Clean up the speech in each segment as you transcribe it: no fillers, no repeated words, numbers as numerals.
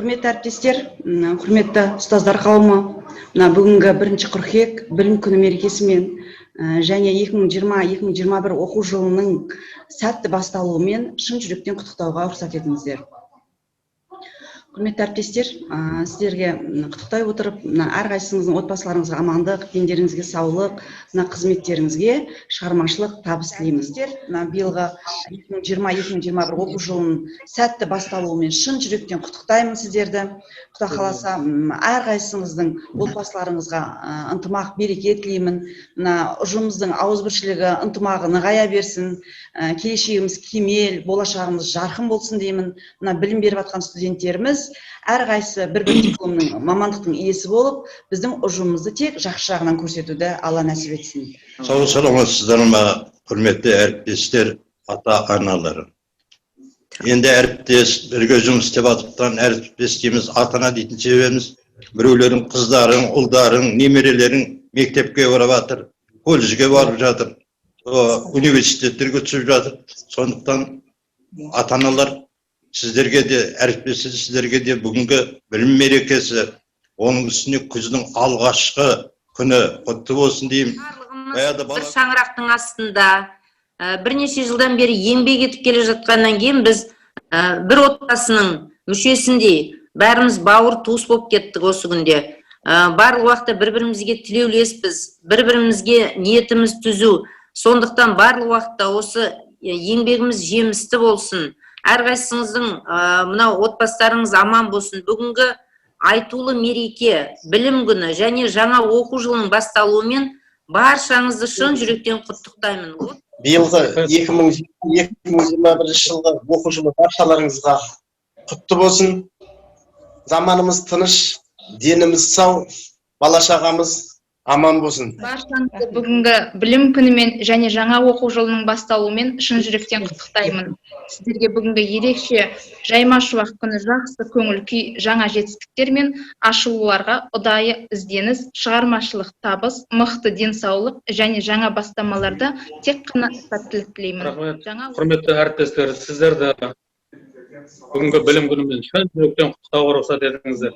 Құрметті әріптестер, құрметті ұстаздар қауымы, бүгінгі 1 қыркүйек білім күні мерекесімен және 2020-2021 оқу жылының сәтті басталуымен шын жүректен құттықтауға рұқсат етіңіздер. Құрметті әріптестер, сіздерге құттықтай отырып, әрқайсыңыздың отбасыларыңызға амандық, дендеріңізге саулық, қызметтеріңізге шығармашылық табыс тілейміз. Биылғы 2020-2021 оқу жылының сәтті басталуымен шын жүректен құттықтаймын сіздерді. Құда қаласа, әрқайсыңыздың отбасыларыңызға ынтымақ, береке тілеймін. Ұжымымыздың ауызбіршілігі, ынтымағы нығая берсін. Келешегіміз кемел, болашағымыз жарқын болсын деймін. Білім беріп жатқан студенттеріміз әрқайсы бір дипломның, мамандықтың иесі болып, біздің ұжымымызды тек жақсы жағынан көрсетуді Алла нәсіп етсін. Сау саламатсыздар ма, құрметті әріптестер, ата-аналар. Енді әріптес бірге жұмыс істеп жатқан әріптес дейміз, ата-ана дейтін себебіміз, біреулерің қыздарың, ұлдарың, немерелерің мектепке барып жатыр, колледжге барып жатыр, университеттерге түсіп жатыр. Сондықтан ата-аналар сіздерге де, әріптесі сіздерге де бүгінгі білім мерекесі, оның үстіне күздің алғашқы күні құтты болсын деймін. Бір шаңырақтың астында бірнеше жылдан бері еңбек етіп келе жатқаннан кейін біз бір отбасының мүшесіндей бәріміз бауыр туыс болып кеттік осы күнде. Барлық уақытта бір-бірімізге тілеулеспіз, бір-бірімізге ниетіміз түзу. Сондықтан барлық уақытта осы еңбегіміз жемісті болсын. Әрқайсыңыздың мынау отбастарыңыз аман болсын. Бүгінгі айтулы мереке, білім күні және жаңа оқу жылының басталуымен баршаңызды шын жүректен құттықтаймын. Биылғы 2021 жылғы оқу жылы баршаларыңызға құтты болсын. Заманымыз тыныш, деніміз сау, бала-шағамыз аман болсын. Баршаңызды бүгінгі білім күнімен және жаңа оқу жылының басталуымен шын жүректен құттықтаймын. Сіздерге бүгінгі ерекше жайма шуақ күні жақсы көңіл күй, жаңа жетістіктер мен ашылуларға ұдайы ізденіс, шығармашылық табыс, мықты денсаулық және жаңа бастамаларда тек қана сәттілік тілеймін. Құрметті әріптестер, сіздерді бүгінгі білім күнімен шын жүректен құттықтауға рұқсат етіңіздер.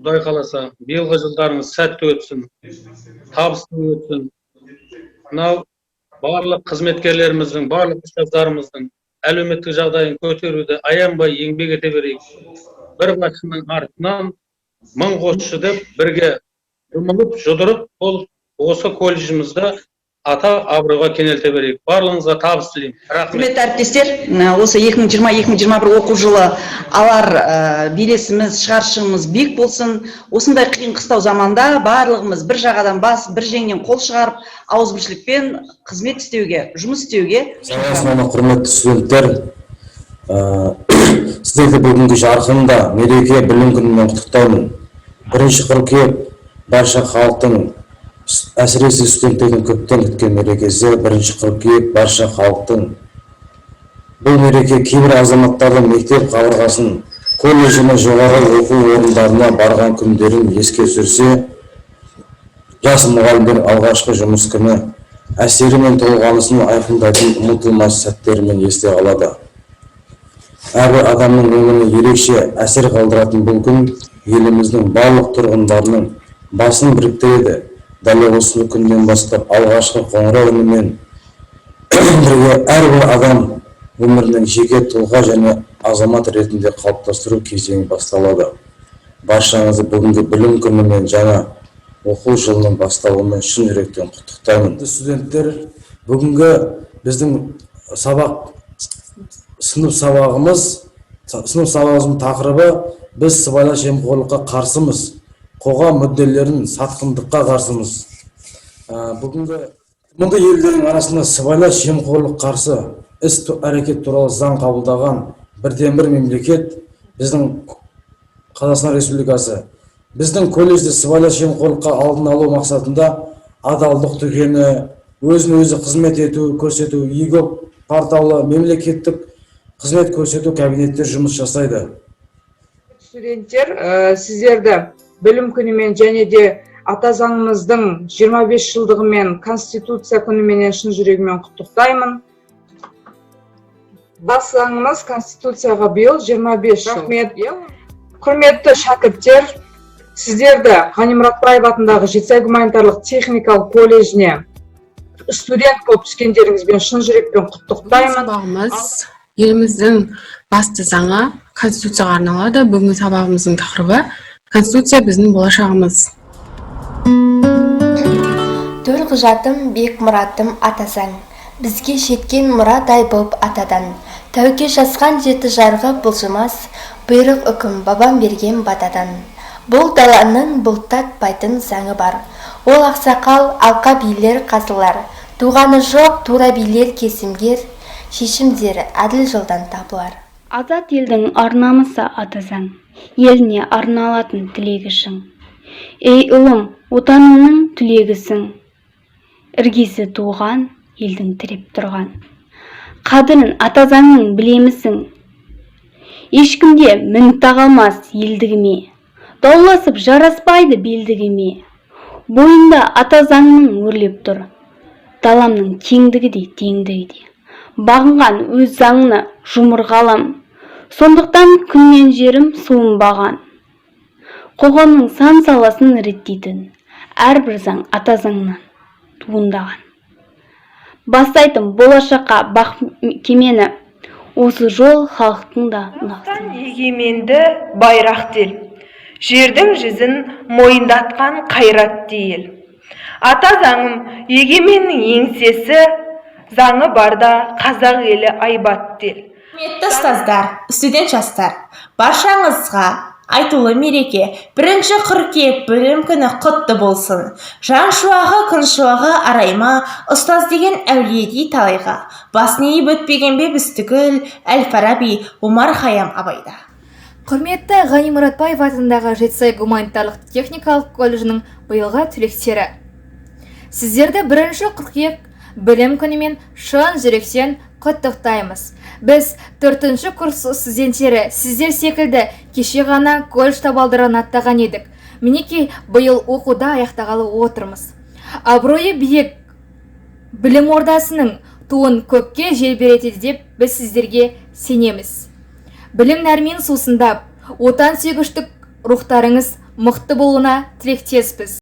Құдай қаласа, биылғы жылдарыңыз сәтті өтсін, табысты өтсін. Мынау барлық қызметкерлеріміздің, барлық ұстаздарымыздың әлеуметтік жағдайын көтеруді аянбай еңбек ете берейік. Бір басшының артынан 1000 қосшы деп бірге жұмылып, жұдырып болып, осы колледжімізді ата абыройға кенелте берейік. Барлығыңызға табыс тілеймін. Құрметті әріптестер, осы 2020-2021 оқу жылы алар белесіміз, шығаршымыз биік болсын. Осындай қиын қыстау заманда барлығымыз бір жағадан бас, бір жеңнен қол шығарып, ауызбіршілікпен қызмет істеуге, жұмыс істеуге. Жаңа құрметті студенттер, сіздерді бүгінгі жарқында мереке білім күнімен құттықтаймын. 1 қыркүйек барша халықтың, әсіресе студенттердің көптен күткен мерекесі. 1 қыркүйек барша халықтың. Бұл мереке кейбір азаматтардың мектеп қабырғасын, колледж және жоғары оқу орындарына барған күндерін еске түсірсе, жас мұғалімдер алғашқы жұмыс күні әсері мен толғанысын айқындайтын ұмытылмас сәттерімен есте қалады. Әрбір адамның өміріне ерекше әсер қалдыратын бұл күн еліміздің барлық тұрғындарының басын біріктіреді. Дәл осы күннен бастап алғашқы қоңырау үнімен бірге әрбір адам өмірінің жеке тұлға және азамат ретінде қалыптастыру кезеңі басталады. Баршаңызды бүгінгі білім күнімен жаңа оқу жылының басталуымен шын жүректен құттықтаймын. Студенттер, бүгінгі біздің сынып сабағымыздың тақырыбы біз сыбайлас жемқорлыққа қарсымыз. Қоғам мүдделерін сатқындыққа қарсымыз. Бүгінгі елдердің арасында сыбайлас жемқорлық қарсы іс-әрекет туралы заң қабылдаған бірден-бір мемлекет біздің Қазақстан Республикасы. Біздің колледжде сыбайлас жемқорлыққа алдын алу мақсатында адалдық дүкені, өзін-өзі қызмет ету, көрсету, егоп порталы, мемлекеттік қызмет көрсету кабинеттер жұмыс жасайды. Студенттер, сіздерді білім күнімен және де ата заңымыздың 25 жылдығымен, Конституция күніменен шын жүрегімен құттықтаймын. Бас заңымыз Конституцияға биыл 25 жыл. Құрметті шәкірттер, сіздерді Ғани Мұратбаев атындағы Жетісай гуманитарлық техникалық колледжіне студент болып түскендеріңізбен шын жүрекпен құттықтаймын. Сабағымыз еліміздің басты заңы Конституцияға арналады. Бүгінгі сабағымыздың тақырыбы Конституция біздің болашағымыз. Төл құжатым, бек мұратым атасаң, бізге жеткен мұрадай боп атадан. Тәуке жазған жеті жарғы бұлжымас, бұйрық үкім бабам берген батадан. Бұл даланың бұлтатпайтын заңы бар. Ол ақсақал, алқа билер қазылар. Туғаны жоқ тура билер кесімгер, шешімдері әділ жолдан табылар. Азат елдің арнамысы атасаң, еліне арналатын тілегішің. Ей ұлым, отаныңның түлегісің. Іргесі туған, елдің тіреп тұрған. Қадірін атазаңның білемісің. Ешкімде мін тағалмас елдігіме. Дауласып жараспайды белдігіме. Бойында атазаңның өрлеп тұр. Даламның кеңдігі де теңдігі де. Бағынған өз заңны жұмыр ғалам. Сондықтан күннен жерім суынбаған. Қоғамның сан саласын реттейтін әрбір заң атазаңнан туындаған. Бастайтын болашаққа бақ кемені, осы жол халықтың да нақсын. Егеменді байрақ дел, жердің жүзін мойындатқан қайрат дейіл. Ата заңым егеменнің еңсесі, заңы барда қазақ елі айбат дел. Құрметті ұстаздар, студент жастар, баршаңызға айтулы мереке 1 қыркүйек білім күні құтты болсын. Жан шуағы, күн шуағы арайма, ұстаз деген әулиедей талайға. Басын иіп өтпеген бе біз түгіл, Әл-Фараби, Омар Хайам абайда. Құрметті Ғани Мұратбаев атындағы Жетісай гуманитарлық техникалық колледжінің биылғы түлектері. Сіздерді 1 қыркүйек білім күнімен шын жүректен құттықтаймыз. Біз 4 курс студенттері сіздер секілді кеше ғана колледж табалдырығын аттаған едік. Мінекей биыл оқуда аяқтағалы отырмыз. Абыройы биік білім ордасының туын көкке желбіретеді деп біз сіздерге сенеміз. Білім нәрмен сусындап, отан сүйгіштік рухтарыңыз мықты болуына тілектеспіз.